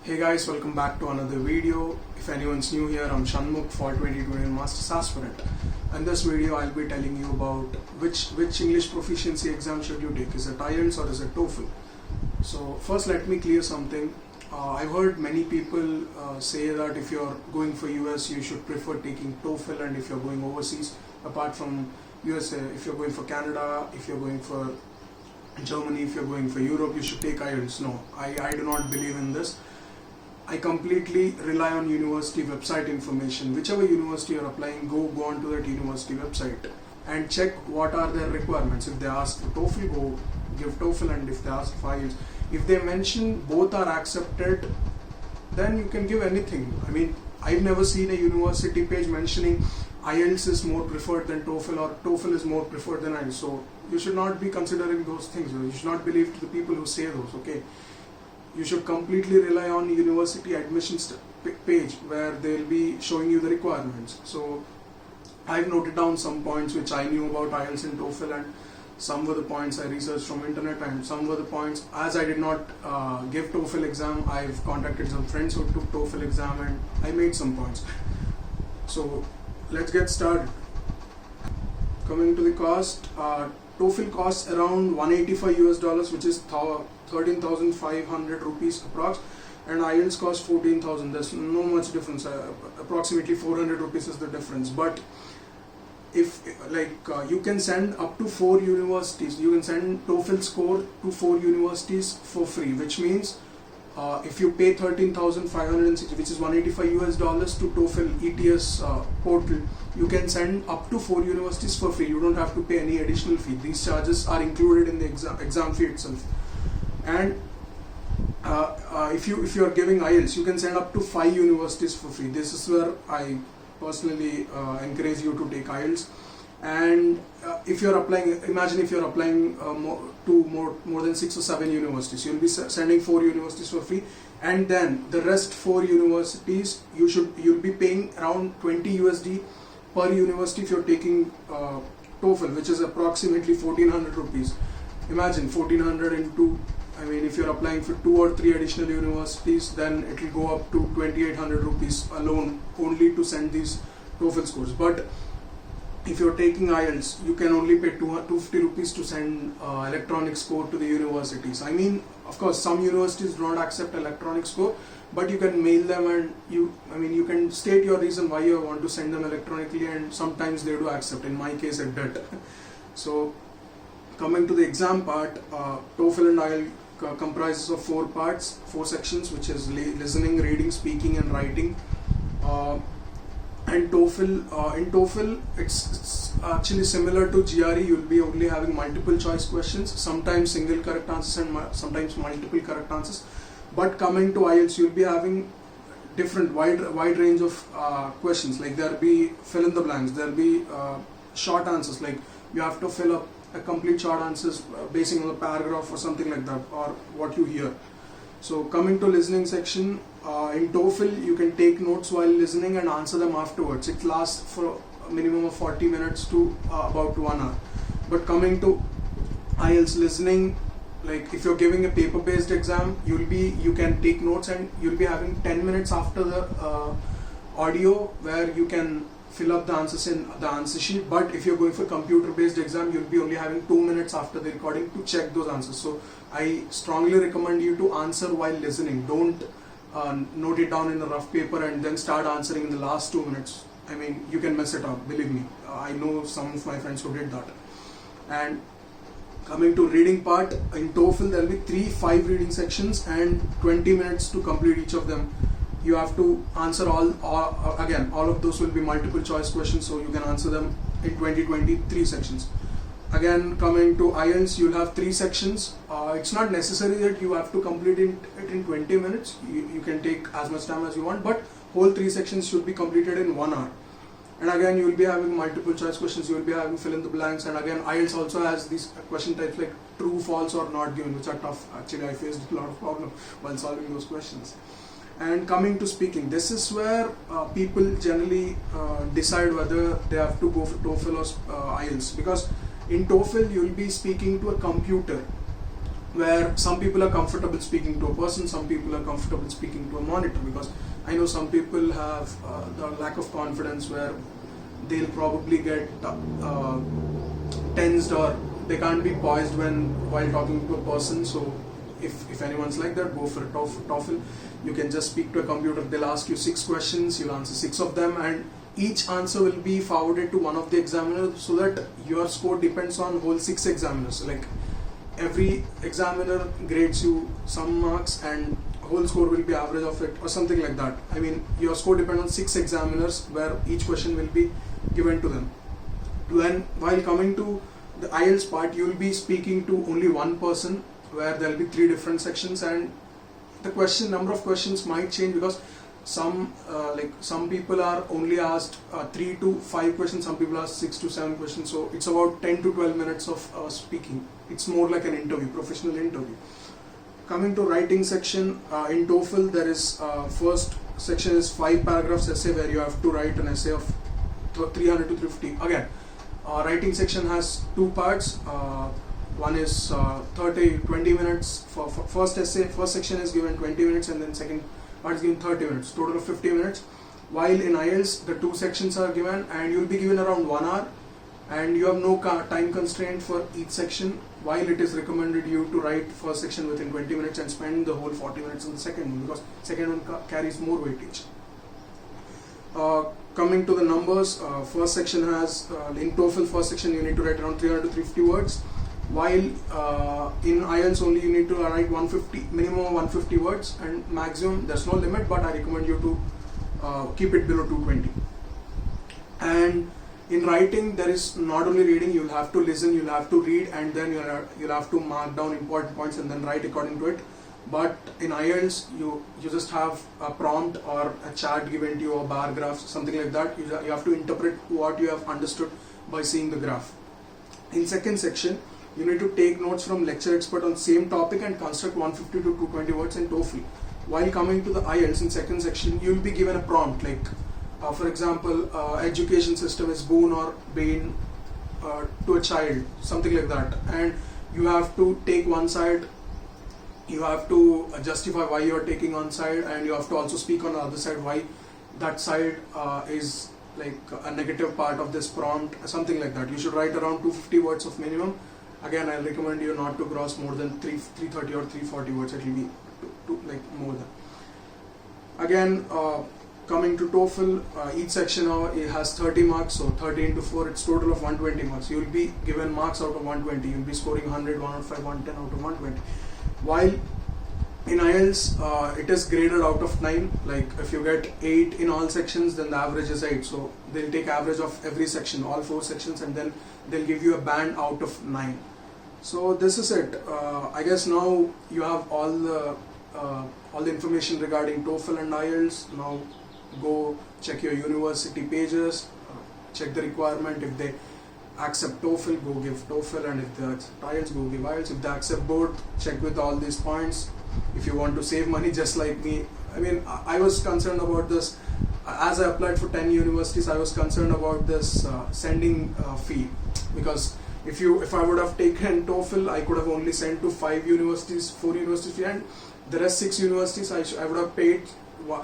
Hey guys, welcome back to another video. If anyone's new here, I'm Shanmukh, Fall 2020 Master's Aspirant. In this video, I'll be telling you about which English proficiency exam should you take. Is it IELTS or is it TOEFL? So first let me clear something. I've heard many people say that if you're going for US, you should prefer taking TOEFL, and if you're going overseas, apart from USA, if you're going for Canada, if you're going for Germany, if you're going for Europe, you should take IELTS. No, I do not believe in this. I completely rely on university website information. Whichever university you're applying, go on to that university website and check what are their requirements. If they ask for TOEFL, go give TOEFL, and if they ask for IELTS, if they mention both are accepted, then you can give anything. I mean, I've never seen a university page mentioning IELTS is more preferred than TOEFL or TOEFL is more preferred than IELTS. So you should not be considering those things. You should not believe to the people who say those, okay? You should completely rely on university admissions page where they'll be showing you the requirements. So I've noted down some points which I knew about IELTS and TOEFL, and some were the points I researched from internet, and some were the points, as I did not give TOEFL exam, I've contacted some friends who took TOEFL exam and I made some points. So let's get started. Coming to the cost, TOEFL costs around $185 US, which is 13,500 rupees approx, and IELTS costs 14,000. There's no much difference. Approximately 400 rupees is the difference. But if you can send up to 4 universities, you can send TOEFL score to 4 universities for free, which means if you pay 13,560, which is $185 US to TOEFL ETS portal, you can send up to 4 universities for free. You don't have to pay any additional fee. These charges are included in the exam fee itself. And if you are giving IELTS, you can send up to 5 universities for free. This is where I personally encourage you to take IELTS. And if you're applying, imagine if you're applying to more than 6 or 7 universities, you'll be sending 4 universities for free, and then the rest 4 universities you'll be paying around 20 USD per university if you're taking TOEFL, which is approximately 1400 rupees. Imagine 1400 into, I mean, if you're applying for 2 or 3 additional universities, then it will go up to 2800 rupees alone only to send these TOEFL scores. But if you're taking IELTS, you can only pay 250 rupees to send electronic score to the universities. I mean, of course, some universities do not accept electronic score, but you can mail them, and you can state your reason why you want to send them electronically, and sometimes they do accept. In my case, it did. So coming to the exam part, TOEFL and IELTS comprises of 4 parts, 4 sections, which is listening, reading, speaking, and writing. And TOEFL, in TOEFL, it's actually similar to GRE. You'll be only having multiple choice questions, sometimes single correct answers and sometimes multiple correct answers. But coming to IELTS, you'll be having different wide range of questions. Like there'll be fill in the blanks, there'll be short answers, like you have to fill up a complete short answers basing on a paragraph or something like that, or what you hear. So coming to listening section, in TOEFL you can take notes while listening and answer them afterwards. It lasts for a minimum of 40 minutes to about 1 hour. But coming to IELTS listening, like if you're giving a paper-based exam, you can take notes, and you'll be having 10 minutes after the audio where you can fill up the answers in the answer sheet. But if you're going for computer-based exam, you'll be only having 2 minutes after the recording to check those answers. So I strongly recommend you to answer while listening. Don't note it down in a rough paper and then start answering in the last 2 minutes. I mean, you can mess it up, believe me. I know some of my friends who did that. And coming to reading part, in TOEFL there will be 3 5 reading sections and 20 minutes to complete each of them. You have to answer all of those will be multiple choice questions, so you can answer them in 3 sections. Again, coming to IELTS, you'll have 3 sections. It's not necessary that you have to complete it in 20 minutes. You can take as much time as you want, but whole 3 sections should be completed in 1 hour. And again, you will be having multiple choice questions, you will be having fill in the blanks, and again, IELTS also has these question types like true, false, or not given, which are tough. Actually, I faced a lot of problems while solving those questions. And coming to speaking, this is where people generally decide whether they have to go for TOEFL or IELTS, because in TOEFL you will be speaking to a computer. where some people are comfortable speaking to a person, some people are comfortable speaking to a monitor, because I know some people have the lack of confidence where they'll probably get tensed, or they can't be poised while talking to a person. So if anyone's like that, go for a TOEFL. You can just speak to a computer. They'll ask you 6 questions, you'll answer 6 of them, and each answer will be forwarded to one of the examiners, so that your score depends on whole 6 examiners. Like every examiner grades you some marks and whole score will be average of it, or something like that. I mean, your score depends on 6 examiners where each question will be given to them. Then while coming to the IELTS part, you will be speaking to only one person, where there will be 3 different sections, and the number of questions might change, because some people are only asked 3 to 5 questions, some people ask 6 to 7 questions, so it's about 10 to 12 minutes of speaking. It's more like an interview, professional interview. Coming to writing section, in TOEFL there is first section is 5 paragraphs essay, where you have to write an essay of 300 to 350. Again, writing section has 2 parts. One is 20 minutes for first essay. First section is given 20 minutes, and then second part is given 30 minutes, total of 50 minutes. While in IELTS the 2 sections are given, and you will be given around 1 hour, and you have no time constraint for each section, while it is recommended you to write first section within 20 minutes and spend the whole 40 minutes on the second one, because second one carries more weightage. Coming to the numbers, first section has, in TOEFL first section you need to write around 300 to 350 words, while in IELTS only you need to write 150, minimum 150 words, and maximum, there's no limit, but I recommend you to keep it below 220. And in writing, there is not only reading, you'll have to listen, you'll have to read, and then you'll have to mark down important points and then write according to it. But in IELTS, you just have a prompt or a chart given to you, or bar graphs, something like that. You have to interpret what you have understood by seeing the graph. In second section, you need to take notes from lecture expert on same topic and construct 150 to 220 words in TOEFL. While coming to the IELTS, in second section, you will be given a prompt like, for example, education system is boon or bane to a child, something like that. And you have to take one side, you have to justify why you are taking one side, and you have to also speak on the other side why that side is like a negative part of this prompt, something like that. You should write around 250 words of minimum. Again, I recommend you not to cross more than 330 or 340 words. It will be like more than. Again, coming to TOEFL, each section it has 30 marks, so 30 into 4, it's total of 120 marks. You will be given marks out of 120. You will be scoring 100, 105, 110 out of 120. While in IELTS, it is graded out of 9. Like if you get 8 in all sections, then the average is 8. So they'll take average of every section, all 4 sections, and then they'll give you a band out of 9. So this is it. I guess now you have all the information regarding TOEFL and IELTS. Now go check your university pages, check the requirement. If they accept TOEFL, go give TOEFL, and if they accept IELTS, go give IELTS. If they accept both, check with all these points. If you want to save money, just like me, I mean, I was concerned about this. As I applied for 10 universities, I was concerned about this sending fee, because if I would have taken TOEFL, I could have only sent to 4 universities, and the rest 6 universities I would have paid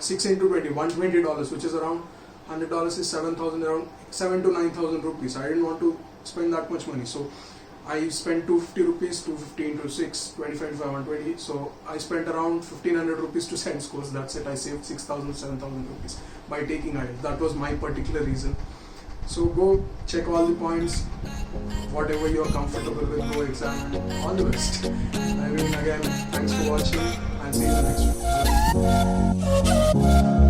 6 into 20, $120, which is around $100 is 7,000, around 7 to 9,000 rupees. I didn't want to spend that much money, so I spent 250 rupees, 250 into 6, 25, 120. So I spent around 1,500 rupees to send scores. That's it. I saved 6,000, 7,000 rupees by taking IELTS. That was my particular reason. So go check all the points, whatever you are comfortable with, go examine. All the best. I mean, again, thanks for watching, and see you in the next video.